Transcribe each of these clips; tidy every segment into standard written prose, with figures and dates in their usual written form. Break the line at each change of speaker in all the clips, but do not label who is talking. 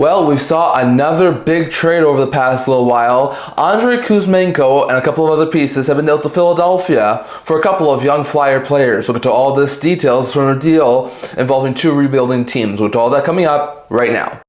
Well, we saw another big trade over the past little while. Andrei Kuzmenko and a couple of other pieces have been dealt to Philadelphia for a couple of young Flyer players. We'll get to all this details from a deal involving two rebuilding teams. We'll get to all that coming up right now.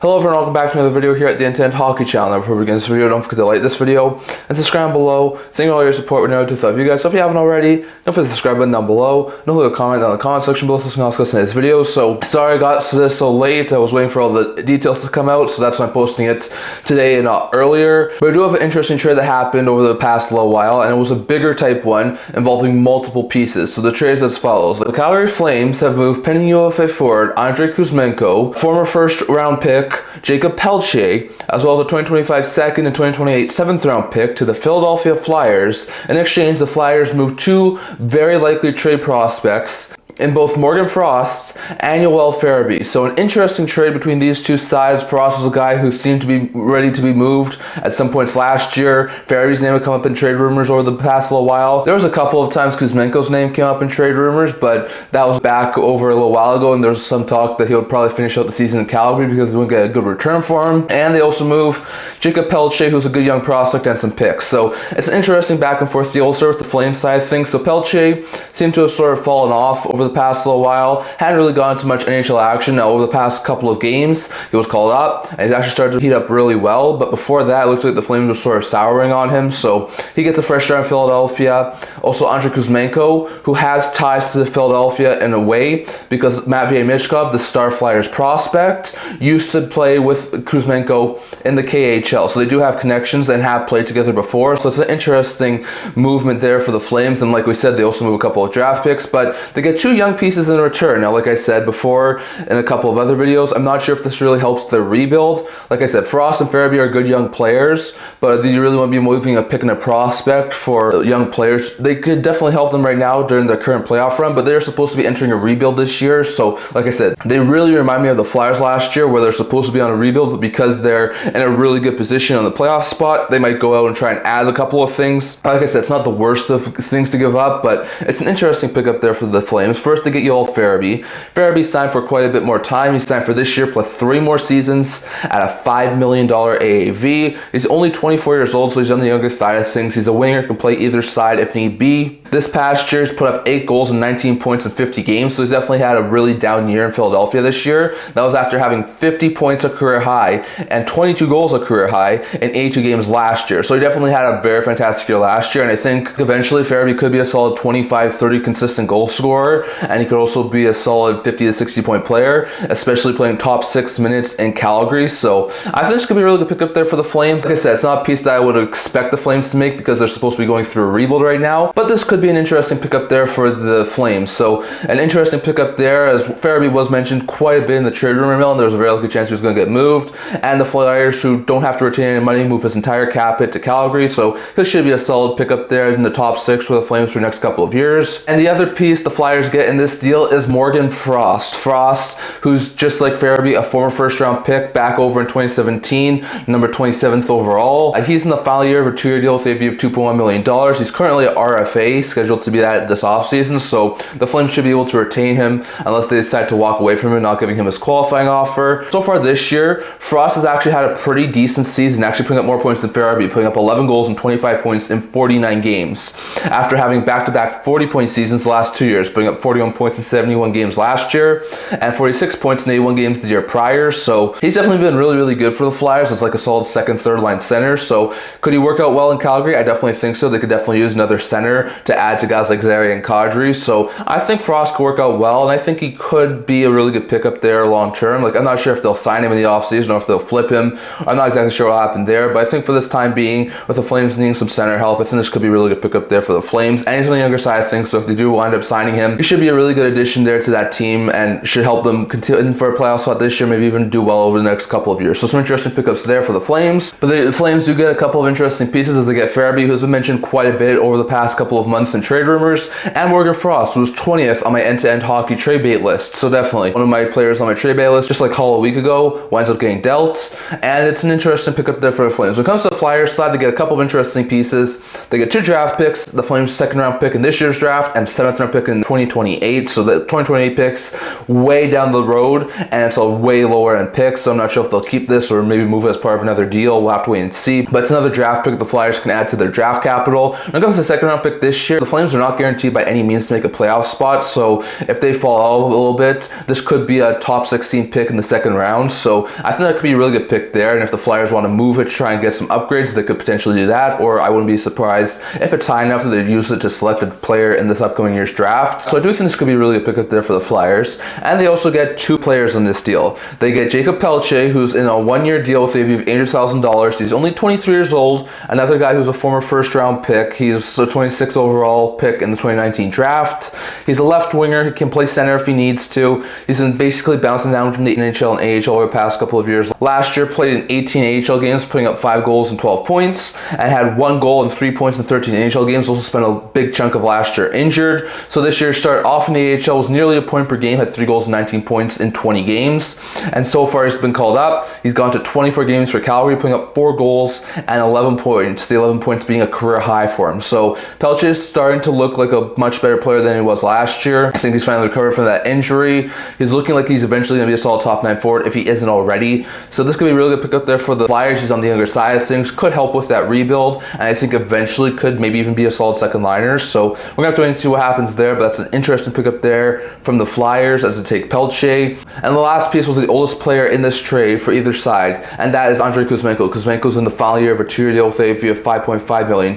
Hello everyone, welcome back to another video here at the Intent Hockey Channel. Before we begin this video, don't forget to like this video and subscribe down below. Thank you for all your support. We know to love you guys. So if you haven't already, don't forget to subscribe button down below. Don't forget to comment down in the comment section below so you can also listen to this video. So sorry I got to this so late. I was waiting for all the details to come out, so that's why I'm posting it today and not earlier. But I do have an interesting trade that happened over the past little while, and it was a bigger type one involving multiple pieces. So the trade is as follows. The Calgary Flames have moved pending UFA forward Andrei Kuzmenko, former first round pick Jacob Pelletier, as well as a 2025 second and 2028 seventh round pick to the Philadelphia Flyers. In exchange, the Flyers moved two very likely trade prospects in both Frost and Joel Farabee. So an interesting trade between these two sides. Frost was a guy who seemed to be ready to be moved at some points last year. Farabee's name would come up in trade rumors over the past little while. There was a couple of times Kuzmenko's name came up in trade rumors, but that was back over a little while ago, and there was some talk that he would probably finish out the season in Calgary because they wouldn't get a good return for him. And they also moved Jacob Pelletier, who's a good young prospect, and some picks. So it's an interesting back and forth deal with the Flames side of things. So Pelletier seemed to have sort of fallen off over the past little while, hadn't really gone into much NHL action. Now over the past couple of games he was called up and he's actually started to heat up really well, but before that it looked like the Flames were sort of souring on him, so he gets a fresh start in Philadelphia. Also Andrei Kuzmenko, who has ties to Philadelphia in a way because Michkov, the star Flyers prospect, used to play with Kuzmenko in the KHL, so they do have connections and have played together before. So it's an interesting movement there for the Flames, and like we said, they also move a couple of draft picks, but they get two young pieces in return. Now, like I said before in a couple of other videos, I'm not sure if this really helps their rebuild. Like I said, Frost and Farabee are good young players, but do you really want to be moving a pick and a prospect for young players? They could definitely help them right now during their current playoff run, but they're supposed to be entering a rebuild this year. So like I said, they really remind me of the Flyers last year, where they're supposed to be on a rebuild, but because they're in a really good position on the playoff spot, they might go out and try and add a couple of things. Like I said, it's not the worst of things to give up, but it's an interesting pickup there for the Flames. First, they get Joel Farabee. Farabee signed for quite a bit more time. He signed for this year plus 3 more seasons at a $5 million AAV. He's only 24 years old, so he's on the younger side of things. He's a winger, can play either side if need be. This past year, he's put up 8 goals and 19 points in 50 games, so he's definitely had a really down year in Philadelphia this year. That was after having 50 points a career high and 22 goals a career high in 82 games last year. So he definitely had a very fantastic year last year, and I think eventually Farabee could be a solid 25-30 consistent goal scorer, and he could also be a solid 50 to 60 point player, especially playing top 6 minutes in Calgary. So I think this could be a really good pickup there for the Flames. Like I said, it's not a piece that I would expect the Flames to make because they're supposed to be going through a rebuild right now, but this could be an interesting pickup there for the Flames. So an interesting pickup there, as Farabee was mentioned quite a bit in the trade rumor mill, and there's a very good chance he was going to get moved. And the Flyers, who don't have to retain any money, move his entire cap hit to Calgary, so this should be a solid pickup there in the top 6 for the Flames for the next couple of years. And the other piece the Flyers get in this deal is Frost. Frost, who's just like Farabee, a former first round pick back over in 2017, number 27th overall. He's in the final year of a 2-year deal with a AAV of $2.1 million. He's currently at RFA, scheduled to be that this offseason, so the Flames should be able to retain him unless they decide to walk away from him, not giving him his qualifying offer. So far this year, Frost has actually had a pretty decent season, actually putting up more points than Farabee, putting up 11 goals and 25 points in 49 games, after having back-to-back 40-point seasons the last 2 years, putting up 41 points in 71 games last year and 46 points in 81 games the year prior. So he's definitely been really good for the Flyers as like a solid second, third line center. So could he work out well in Calgary? I definitely think so. They could definitely use another center to add to guys like Sergei and Kadri. So I think Frost could work out well, and I think he could be a really good pickup there long term. Like, I'm not sure if they'll sign him in the offseason or if they'll flip him. I'm not exactly sure what happened there, but I think for this time being, with the Flames needing some center help, I think this could be a really good pickup there for the Flames. And he's on the younger side of things, so if they do wind up signing him, he should be a really good addition there to that team and should help them continue for a playoff spot this year, maybe even do well over the next couple of years. So some interesting pickups there for the Flames. But the Flames do get a couple of interesting pieces as they get Farabee, who's been mentioned quite a bit over the past couple of months in trade rumors, and Morgan Frost, who was 20th on my end-to-end hockey trade bait list. So definitely one of my players on my trade bait list, just like Hall a week ago, winds up getting dealt, and it's an interesting pickup there for the Flames. When it comes to the Flyers side, they get a couple of interesting pieces. They get 2 draft picks, the Flames' 2nd round pick in this year's draft and 7th round pick in 2028. So the 2028 picks way down the road, and it's a way lower end pick, so I'm not sure if they'll keep this or maybe move it as part of another deal. We'll have to wait and see. But it's another draft pick the Flyers can add to their draft capital. When it comes to the 2nd round pick this year, the Flames are not guaranteed by any means to make a playoff spot, so if they fall out a little bit, this could be a top 16 pick in the 2nd round. So I think that could be a really good pick there, and if the Flyers want to move it to try and get some upgrades, they could potentially do that, or I wouldn't be surprised if it's high enough that they'd use it to select a player in this upcoming year's draft. So I do think this could be a really good pickup there for the Flyers. And they also get 2 players in this deal. They get Jacob Pelletier, who's in a 1-year deal with a view of $800,000. He's only 23 years old. Another guy who's a former 1st round pick. He's a 26th overall pick in the 2019 draft. He's a left winger. He can play center if he needs to. He's been basically bouncing down from the NHL and AHL over the past couple of years. Last year, played in 18 AHL games, putting up 5 goals and 12 points, and had 1 goal and 3 points in 13 NHL games. Also spent a big chunk of last year injured. So this year, started off in the AHL, was nearly a point per game, had 3 goals and 19 points in 20 games. And so far, he's been called up. He's gone to 24 games for Calgary, putting up 4 goals and 11 points. The 11 points being a career high for him. So Pelletier is starting to look like a much better player than he was last year. I think he's finally recovered from that injury. He's looking like he's eventually going to be a solid top 9 forward if he isn't already. So this could be a really good pickup there for the Flyers. He's on the younger side of things, could help with that rebuild, and I think eventually could maybe even be a solid second liner. So we're going to have to wait and see what happens there, but that's an interesting pickup there from the Flyers as they take Pelletier. And the last piece was the oldest player in this trade for either side, and that is Andrei Kuzmenko. Kuzmenko's in the final year of a 2-year deal with a fee of $5.5 million.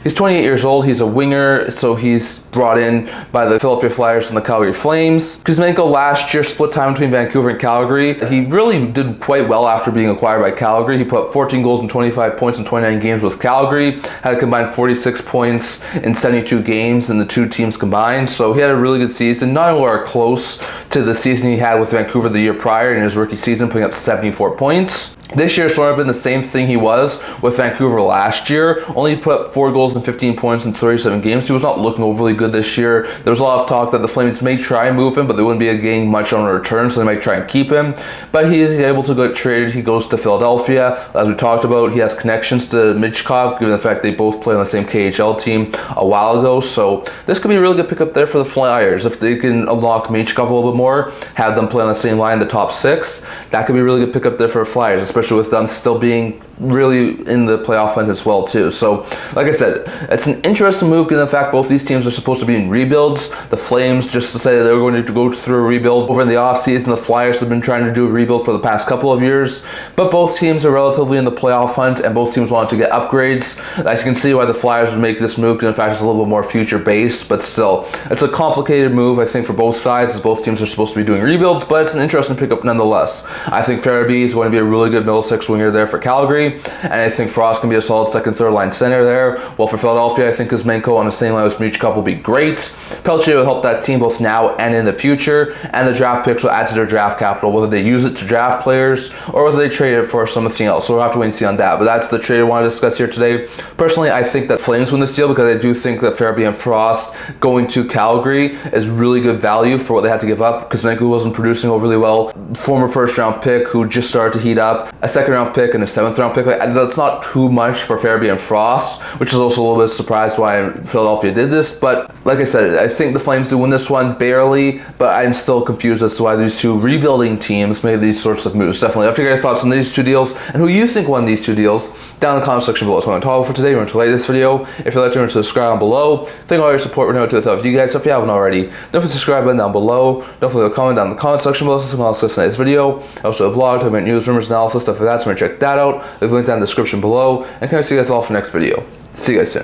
He's 28 years old. He's a winger, so he's brought in by the Philadelphia Flyers and the Calgary Flames. Kuzmenko last year split time between Vancouver and Calgary. He really did quite well after being acquired by Calgary. He put up 14 goals and 25 points in 29 games with Calgary, had a combined 46 points in 72 games in the 2 teams combined. So he had a really good season, not anywhere close to the season he had with Vancouver the year prior in his rookie season, putting up 74 points. This year sort of been the same thing he was with Vancouver last year. Only put up 4 goals and 15 points in 37 games. He was not looking overly good this year. There was a lot of talk that the Flames may try and move him, but they wouldn't be getting much on a return, so they might try and keep him. But he is able to get traded. He goes to Philadelphia. As we talked about, he has connections to Michkov, given the fact they both play on the same KHL team a while ago. So this could be a really good pickup there for the Flyers. If they can unlock Michkov a little bit more, have them play on the same line in the top 6, that could be a really good pickup there for the Flyers, especially with them still being really in the playoff hunt as well too. So like I said, it's an interesting move given the fact both these teams are supposed to be in rebuilds. The Flames just decided they were going to go through a rebuild over in the offseason. The Flyers have been trying to do a rebuild for the past couple of years, but both teams are relatively in the playoff hunt and both teams wanted to get upgrades. As you can see why the Flyers would make this move, because in fact it's a little bit more future based, but still it's a complicated move I think for both sides, as both teams are supposed to be doing rebuilds, but it's an interesting pickup nonetheless. I think Farabee is going to be a really good middle 6 winger there for Calgary, and I think Frost can be a solid 2nd, 3rd line center there. Well, for Philadelphia, I think Kuzmenko on the same line as Michkov will be great. Pelletier will help that team both now and in the future, and the draft picks will add to their draft capital, whether they use it to draft players or whether they trade it for something else. So we'll have to wait and see on that. But that's the trade I want to discuss here today. Personally, I think that Flames win this deal because I do think that Farabee and Frost going to Calgary is really good value for what they had to give up. Kuzmenko wasn't producing overly well. Former 1st round pick who just started to heat up. A 2nd round pick and a 7th round pick. That's not too much for Farabee and Frost, which is also a little bit surprised why Philadelphia did this. But like I said, I think the Flames do win this one barely, but I'm still confused as to why these 2 rebuilding teams made these sorts of moves. Definitely up to your thoughts on these 2 deals and who you think won these 2 deals down in the comment section below. So I'm going to talk for today. Remember to like this video. If you'd like to, subscribe down below. Thank all your support. We're to the you guys. So if you haven't already, don't forget to subscribe button down below. Don't forget to comment down in the comment section below. So someone else discuss tonight's video. Also a blog talking about news, rumors, analysis, stuff like that. So check that out. Leave a link down in the description below. And can I see you guys all for the next video. See you guys soon.